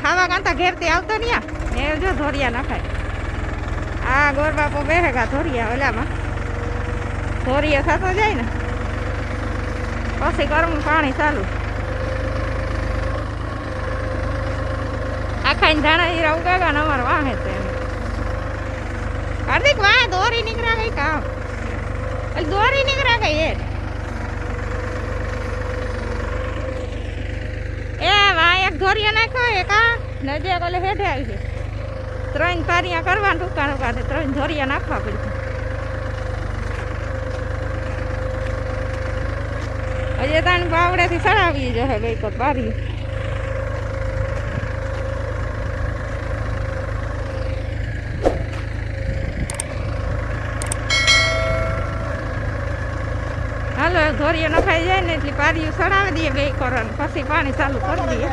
ખાવા કાંતા ઘેરથી આવતો ને એ જો ધોરિયા નખાય. આ ગોર બાપો બેહેગા ધોરિયા ઓલામાં ધોરિયા થતો જાય ને પછી ગરમ પાણી ચાલુ. આખા ધાણા જીરા ઉગાગા ને અમારે વાહે છે. હાર્દિક વાહ દોરી નીકળ્યા ગઈ કામ દોરી નીકળ્યા ગઈ એ વાહ એક ધોરિયા નાખ્યો એક આ નજે ઓલે હેઠે આવી છે. 3 પારિયા કરવા ટૂંકા ટૂંકા 3 ધોરિયા નાખવા પડશે. હજી તાણી બાવડેથી ચડાવી જશે ગઈ તો પારી. હાલો ધોરિયો નખાઈ જાય ને એટલે પારીયું ચડાવી દઈએ બે કોરણ પછી પાણી ચાલુ કરી દઈએ.